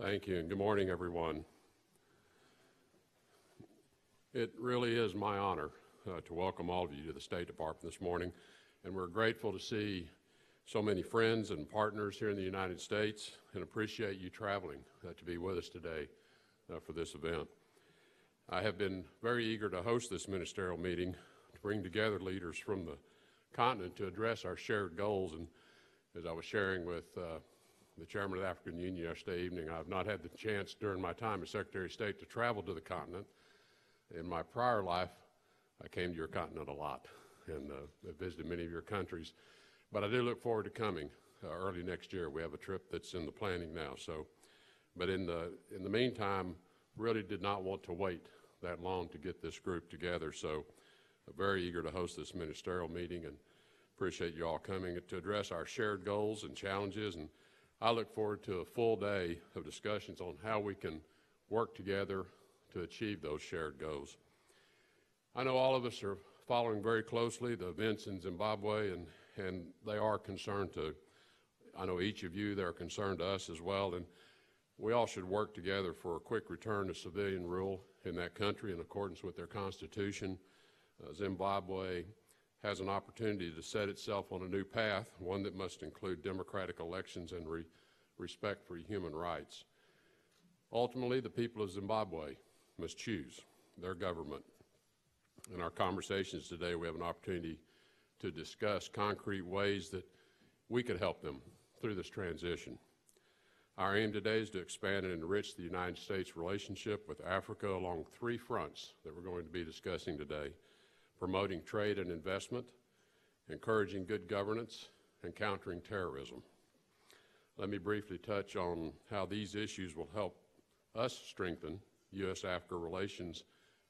Thank you, and good morning, everyone. It really is my honor to welcome all of you to the State Department this morning, and we're grateful to see so many friends and partners here in the United States and appreciate you traveling to be with us today for this event. I have been very eager to host this ministerial meeting to bring together leaders from the continent to address our shared goals, and as I was sharing with the chairman of the African Union yesterday evening, I've not had the chance during my time as Secretary of State to travel to the continent. In my prior life, I came to your continent a lot and visited many of your countries, but I do look forward to coming early next year. We have a trip that's in the planning now. But in the meantime, really did not want to wait that long to get this group together. So I'm very eager to host this ministerial meeting and appreciate you all coming to address our shared goals and challenges. And I look forward to a full day of discussions on how we can work together to achieve those shared goals. I know all of us are following very closely the events in Zimbabwe, and they are concerned to, I know each of you, they're concerned to us as well, and we all should work together for a quick return to civilian rule in that country in accordance with their constitution. Zimbabwe has an opportunity to set itself on a new path, one that must include democratic elections and respect for human rights. Ultimately, the people of Zimbabwe must choose their government. In our conversations today, we have an opportunity to discuss concrete ways that we could help them through this transition. Our aim today is to expand and enrich the United States relationship with Africa along three fronts that we're going to be discussing today: promoting trade and investment, encouraging good governance, and countering terrorism. Let me briefly touch on how these issues will help us strengthen U.S.-Africa relations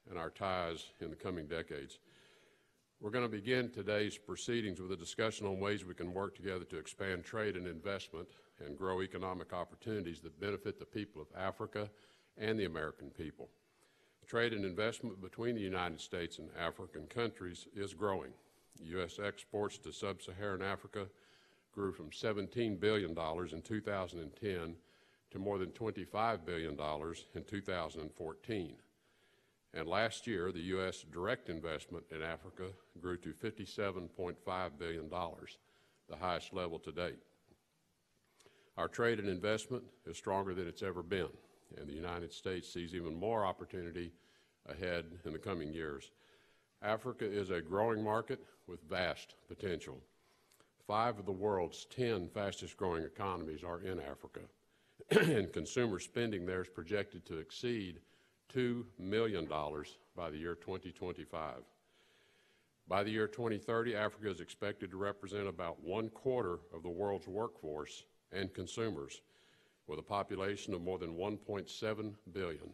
and our ties in the coming decades. We're going to begin today's proceedings with a discussion on ways we can work together to expand trade and investment and grow economic opportunities that benefit the people of Africa and the American people. Trade and investment between the United States and African countries is growing. U.S. exports to sub-Saharan Africa grew from $17 billion in 2010 to more than $25 billion in 2014. And last year, the U.S. direct investment in Africa grew to $57.5 billion, the highest level to date. Our trade and investment is stronger than it's ever been, and the United States sees even more opportunity ahead in the coming years. Africa is a growing market with vast potential. 5 of the world's 10 fastest growing economies are in Africa, and consumer spending there is projected to exceed $2 million by the year 2025. By the year 2030, Africa is expected to represent about 1/4 of the world's workforce and consumers, with a population of more than 1.7 billion.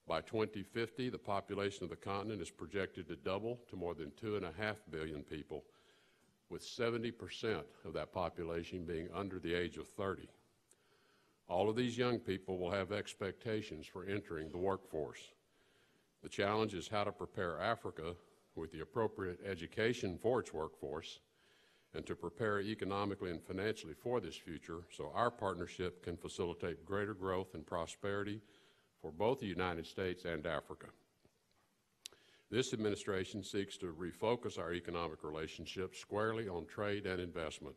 By 2050, the population of the continent is projected to double to more than 2.5 billion people, with 70% of that population being under the age of 30. All of these young people will have expectations for entering the workforce. The challenge is how to prepare Africa with the appropriate education for its workforce and to prepare economically and financially for this future so our partnership can facilitate greater growth and prosperity for both the United States and Africa. This administration seeks to refocus our economic relationship squarely on trade and investment,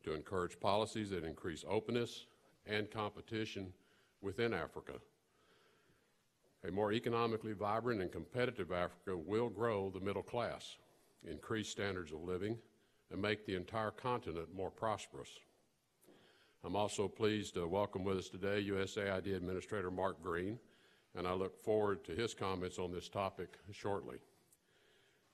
to encourage policies that increase openness and competition within Africa. A more economically vibrant and competitive Africa will grow the middle class, increase standards of living, and make the entire continent more prosperous. I'm also pleased to welcome with us today USAID Administrator Mark Green, and I look forward to his comments on this topic shortly.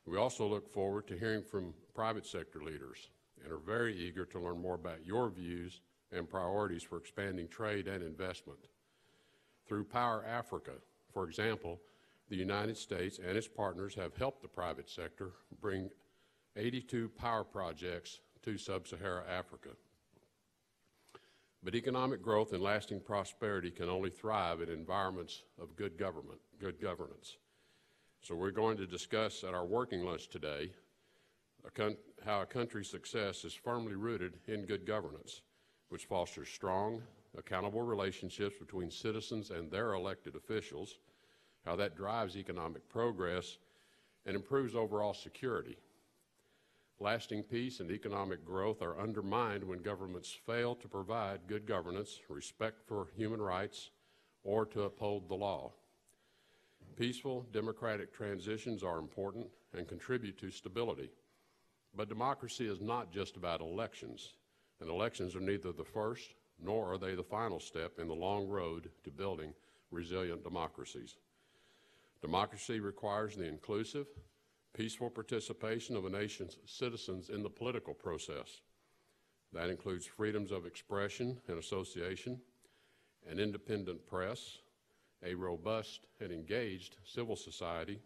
We also look forward to hearing from private sector leaders and are very eager to learn more about your views and priorities for expanding trade and investment. Through Power Africa, for example, the United States and its partners have helped the private sector bring 82 power projects to sub-Saharan Africa. But economic growth and lasting prosperity can only thrive in environments of good governance. So we're going to discuss at our working lunch today how a country's success is firmly rooted in good governance, which fosters strong, accountable relationships between citizens and their elected officials, how that drives economic progress and improves overall security. Lasting peace and economic growth are undermined when governments fail to provide good governance, respect for human rights, or to uphold the law. Peaceful, democratic transitions are important and contribute to stability. But democracy is not just about elections, and elections are neither the first nor are they the final step in the long road to building resilient democracies. Democracy requires the inclusive, peaceful participation of a nation's citizens in the political process. That includes freedoms of expression and association, an independent press, a robust and engaged civil society,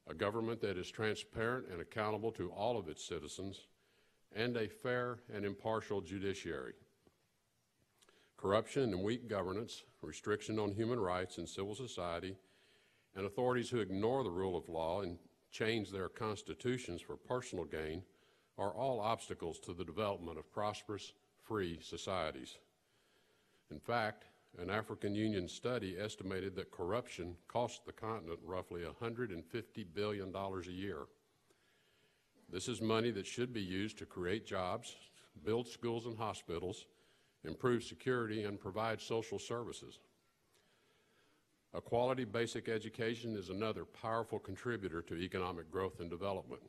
a government that is transparent and accountable to all of its citizens, and a fair and impartial judiciary. Corruption and weak governance, restriction on human rights and civil society, and authorities who ignore the rule of law and change their constitutions for personal gain are all obstacles to the development of prosperous, free societies. In fact, an African Union study estimated that corruption costs the continent roughly $150 billion a year. This is money that should be used to create jobs, build schools and hospitals, improve security, and provide social services. A quality basic education is another powerful contributor to economic growth and development,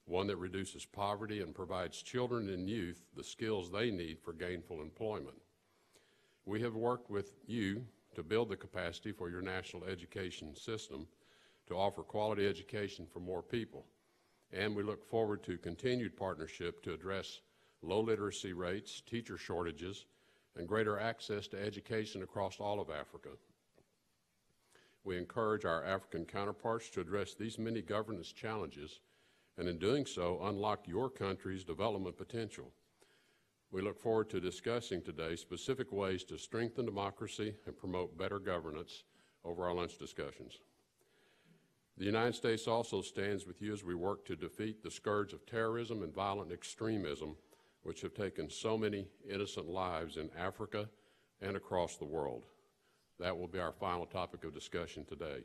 one that reduces poverty and provides children and youth the skills they need for gainful employment. We have worked with you to build the capacity for your national education system to offer quality education for more people, and we look forward to continued partnership to address low literacy rates, teacher shortages, and greater access to education across all of Africa. We encourage our African counterparts to address these many governance challenges, and in doing so, unlock your country's development potential. We look forward to discussing today specific ways to strengthen democracy and promote better governance over our lunch discussions. The United States also stands with you as we work to defeat the scourge of terrorism and violent extremism, which have taken so many innocent lives in Africa and across the world. That will be our final topic of discussion today.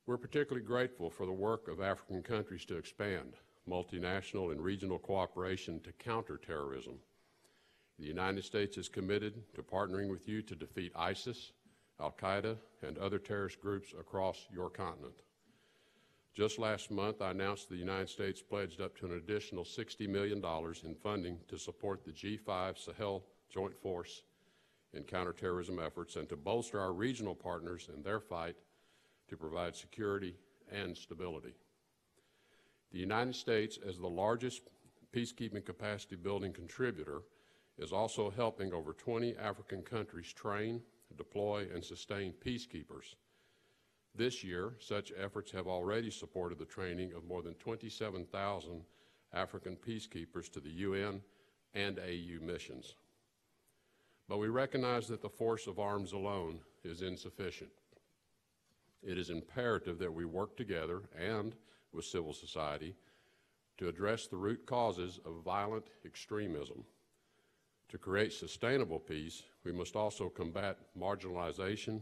We're particularly grateful for the work of African countries to expand multinational and regional cooperation to counter terrorism. The United States is committed to partnering with you to defeat ISIS, Al-Qaeda, and other terrorist groups across your continent. Just last month, I announced the United States pledged up to an additional $60 million in funding to support the G5 Sahel Joint Force in counterterrorism efforts and to bolster our regional partners in their fight to provide security and stability. The United States, as the largest peacekeeping capacity building contributor, is also helping over 20 African countries train, deploy, and sustain peacekeepers. This year, such efforts have already supported the training of more than 27,000 African peacekeepers to the UN and AU missions. But we recognize that the force of arms alone is insufficient. It is imperative that we work together and with civil society to address the root causes of violent extremism. To create sustainable peace, we must also combat marginalization,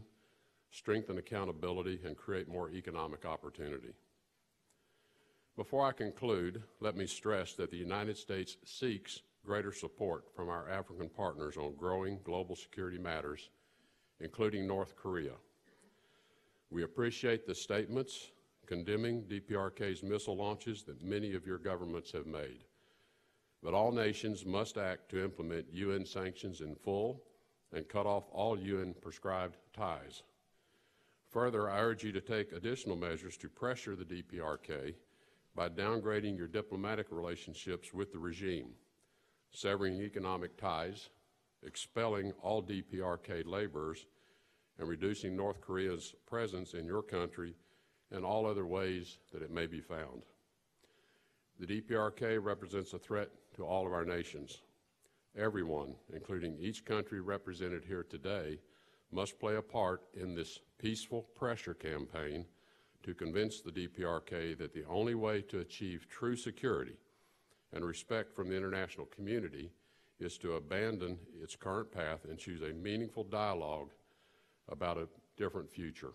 strengthen accountability, and create more economic opportunity. Before I conclude, let me stress that the United States seeks greater support from our African partners on growing global security matters, including North Korea. We appreciate the statements condemning DPRK's missile launches that many of your governments have made. But all nations must act to implement UN sanctions in full and cut off all UN-prescribed ties. Further, I urge you to take additional measures to pressure the DPRK by downgrading your diplomatic relationships with the regime, severing economic ties, expelling all DPRK laborers, and reducing North Korea's presence in your country and all other ways that it may be found. The DPRK represents a threat to all of our nations. Everyone, including each country represented here today, must play a part in this peaceful pressure campaign to convince the DPRK that the only way to achieve true security and respect from the international community is to abandon its current path and choose a meaningful dialogue about a different future.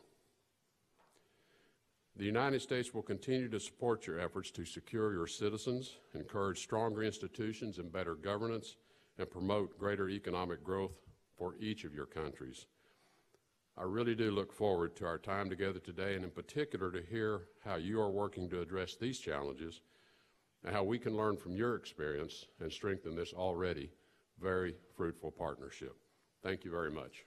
The United States will continue to support your efforts to secure your citizens, encourage stronger institutions and better governance, and promote greater economic growth for each of your countries. I really do look forward to our time together today, and in particular to hear how you are working to address these challenges and how we can learn from your experience and strengthen this already very fruitful partnership. Thank you very much.